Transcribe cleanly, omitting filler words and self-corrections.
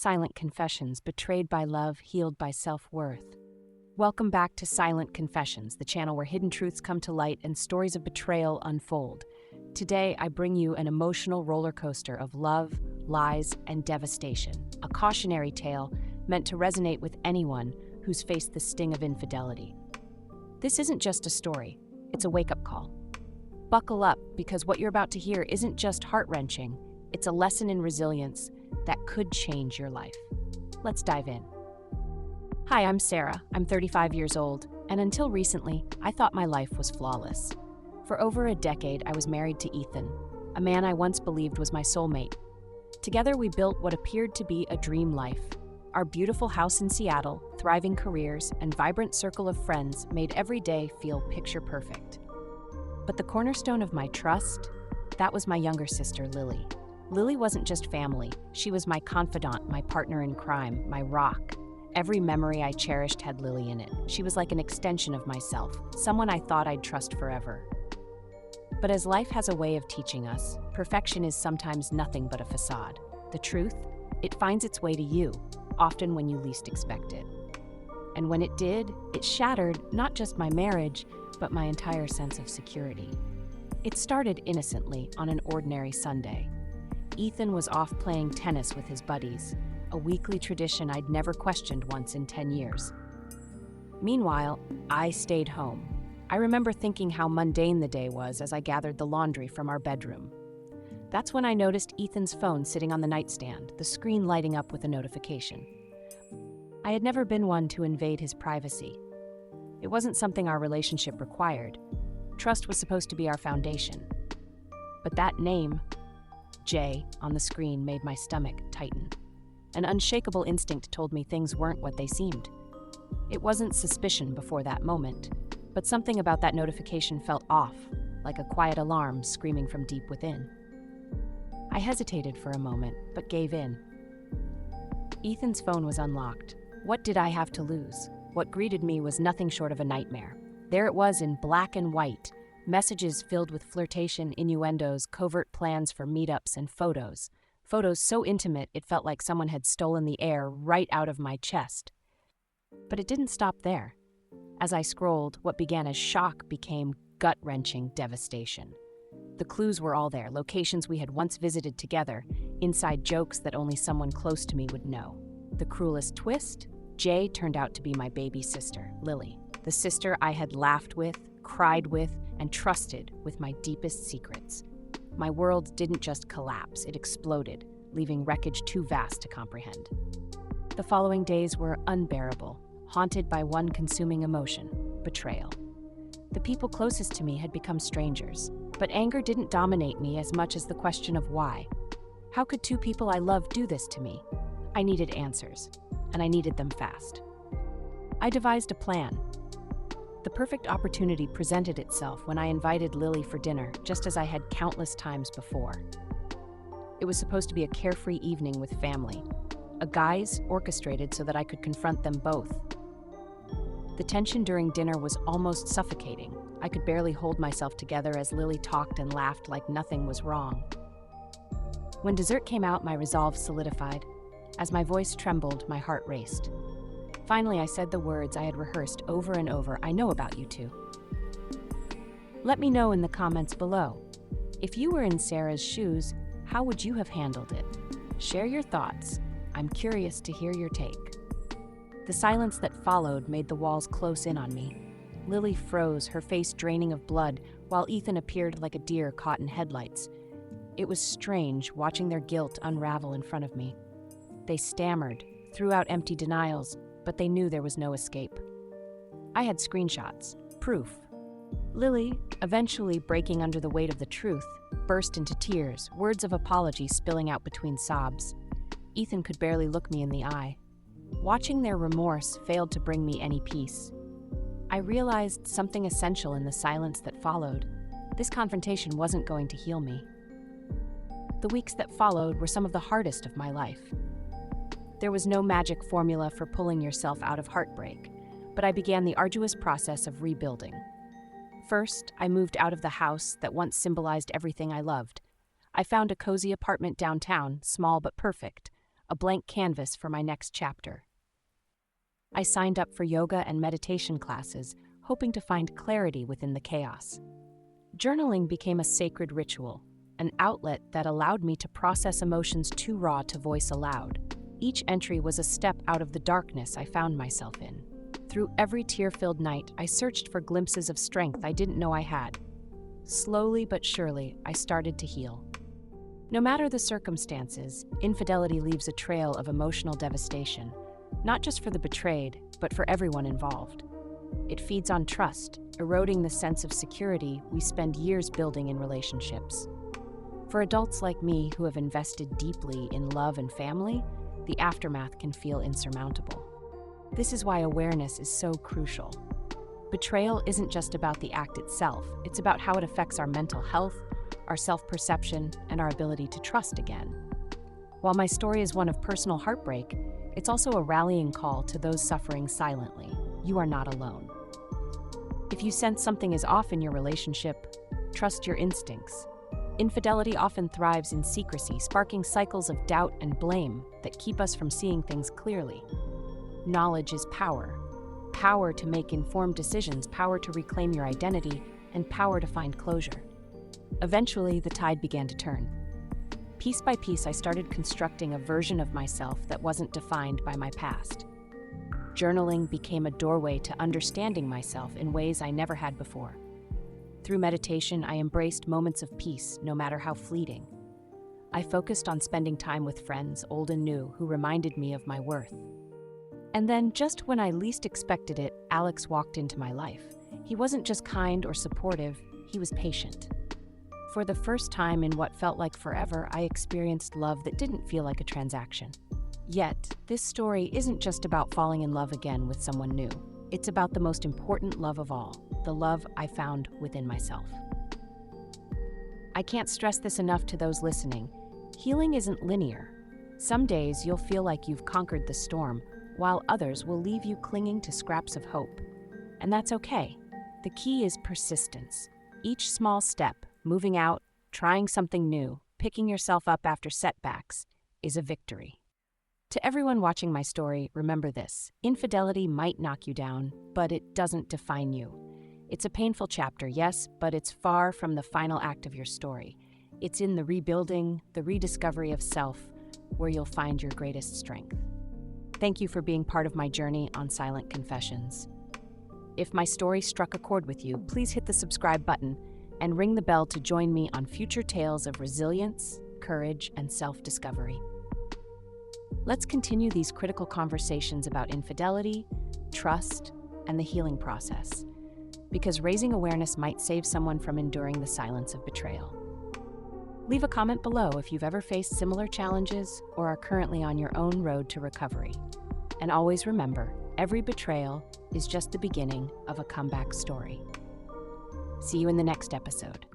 Silent Confessions, betrayed by love, healed by self-worth. Welcome back to Silent Confessions, the channel where hidden truths come to light and stories of betrayal unfold. Today, I bring you an emotional roller coaster of love, lies, and devastation, a cautionary tale meant to resonate with anyone who's faced the sting of infidelity. This isn't just a story, it's a wake-up call. Buckle up, because what you're about to hear isn't just heart-wrenching, it's a lesson in resilience that could change your life. Let's dive in. Hi, I'm Sarah. I'm 35 years old, and until recently, I thought my life was flawless. For over a decade, I was married to Ethan, a man I once believed was my soulmate. Together, we built what appeared to be a dream life. Our beautiful house in Seattle, thriving careers, and vibrant circle of friends made every day feel picture perfect. But the cornerstone of my trust, that was my younger sister, Lily. Lily wasn't just family. She was my confidant, my partner in crime, my rock. Every memory I cherished had Lily in it. She was like an extension of myself, someone I thought I'd trust forever. But as life has a way of teaching us, perfection is sometimes nothing but a facade. The truth? It finds its way to you, often when you least expect it. And when it did, it shattered not just my marriage, but my entire sense of security. It started innocently on an ordinary Sunday. Ethan was off playing tennis with his buddies, a weekly tradition I'd never questioned once in 10 years. Meanwhile, I stayed home. I remember thinking how mundane the day was as I gathered the laundry from our bedroom. That's when I noticed Ethan's phone sitting on the nightstand, the screen lighting up with a notification. I had never been one to invade his privacy. It wasn't something our relationship required. Trust was supposed to be our foundation. But that name, Jay, on the screen made my stomach tighten. An unshakable instinct told me things weren't what they seemed. It wasn't suspicion before that moment, but something about that notification felt off, like a quiet alarm screaming from deep within. I hesitated for a moment, but gave in. Ethan's phone was unlocked. What did I have to lose? What greeted me was nothing short of a nightmare. There it was in black and white, messages filled with flirtation, innuendos, covert plans for meetups, and photos. Photos so intimate it felt like someone had stolen the air right out of my chest. But it didn't stop there. As I scrolled, what began as shock became gut-wrenching devastation. The clues were all there, locations we had once visited together, inside jokes that only someone close to me would know. The cruelest twist? Jay turned out to be my baby sister, Lily. The sister I had laughed with, cried with, and trusted with my deepest secrets. My world didn't just collapse, it exploded, leaving wreckage too vast to comprehend. The following days were unbearable, haunted by one consuming emotion: betrayal. The people closest to me had become strangers, but anger didn't dominate me as much as the question of why. How could two people I loved do this to me? I needed answers, and I needed them fast. I devised a plan. The perfect opportunity presented itself when I invited Lily for dinner, just as I had countless times before. It was supposed to be a carefree evening with family, a guise orchestrated so that I could confront them both. The tension during dinner was almost suffocating. I could barely hold myself together as Lily talked and laughed like nothing was wrong. When dessert came out, my resolve solidified. As my voice trembled, my heart raced. Finally, I said the words I had rehearsed over and over: I know about you two. Let me know in the comments below. If you were in Sarah's shoes, how would you have handled it? Share your thoughts. I'm curious to hear your take. The silence that followed made the walls close in on me. Lily froze, her face draining of blood, while Ethan appeared like a deer caught in headlights. It was strange watching their guilt unravel in front of me. They stammered, threw out empty denials, but they knew there was no escape. I had screenshots, proof. Lily, eventually breaking under the weight of the truth, burst into tears, words of apology spilling out between sobs. Ethan could barely look me in the eye. Watching their remorse failed to bring me any peace. I realized something essential in the silence that followed. This confrontation wasn't going to heal me. The weeks that followed were some of the hardest of my life. There was no magic formula for pulling yourself out of heartbreak, but I began the arduous process of rebuilding. First, I moved out of the house that once symbolized everything I loved. I found a cozy apartment downtown, small but perfect, a blank canvas for my next chapter. I signed up for yoga and meditation classes, hoping to find clarity within the chaos. Journaling became a sacred ritual, an outlet that allowed me to process emotions too raw to voice aloud. Each entry was a step out of the darkness I found myself in. Through every tear-filled night, I searched for glimpses of strength I didn't know I had. Slowly but surely, I started to heal. No matter the circumstances, infidelity leaves a trail of emotional devastation, not just for the betrayed, but for everyone involved. It feeds on trust, eroding the sense of security we spend years building in relationships. For adults like me who have invested deeply in love and family, the aftermath can feel insurmountable. This is why awareness is so crucial. Betrayal isn't just about the act itself, it's about how it affects our mental health, our self-perception, and our ability to trust again. While my story is one of personal heartbreak, it's also a rallying call to those suffering silently. You are not alone. If you sense something is off in your relationship, trust your instincts. Infidelity often thrives in secrecy, sparking cycles of doubt and blame that keep us from seeing things clearly. Knowledge is power. Power to make informed decisions, power to reclaim your identity, and power to find closure. Eventually, the tide began to turn. Piece by piece, I started constructing a version of myself that wasn't defined by my past. Journaling became a doorway to understanding myself in ways I never had before. Through meditation, I embraced moments of peace, no matter how fleeting. I focused on spending time with friends, old and new, who reminded me of my worth. And then, just when I least expected it, Alex walked into my life. He wasn't just kind or supportive, he was patient. For the first time in what felt like forever, I experienced love that didn't feel like a transaction. Yet, this story isn't just about falling in love again with someone new. It's about the most important love of all, the love I found within myself. I can't stress this enough to those listening. Healing isn't linear. Some days you'll feel like you've conquered the storm, while others will leave you clinging to scraps of hope. And that's okay. The key is persistence. Each small step, moving out, trying something new, picking yourself up after setbacks, is a victory. To everyone watching my story, remember this: infidelity might knock you down, but it doesn't define you. It's a painful chapter, yes, but it's far from the final act of your story. It's in the rebuilding, the rediscovery of self, where you'll find your greatest strength. Thank you for being part of my journey on Silent Confessions. If my story struck a chord with you, please hit the subscribe button and ring the bell to join me on future tales of resilience, courage, and self-discovery. Let's continue these critical conversations about infidelity, trust, and the healing process, because raising awareness might save someone from enduring the silence of betrayal. Leave a comment below if you've ever faced similar challenges or are currently on your own road to recovery. And always remember, every betrayal is just the beginning of a comeback story. See you in the next episode.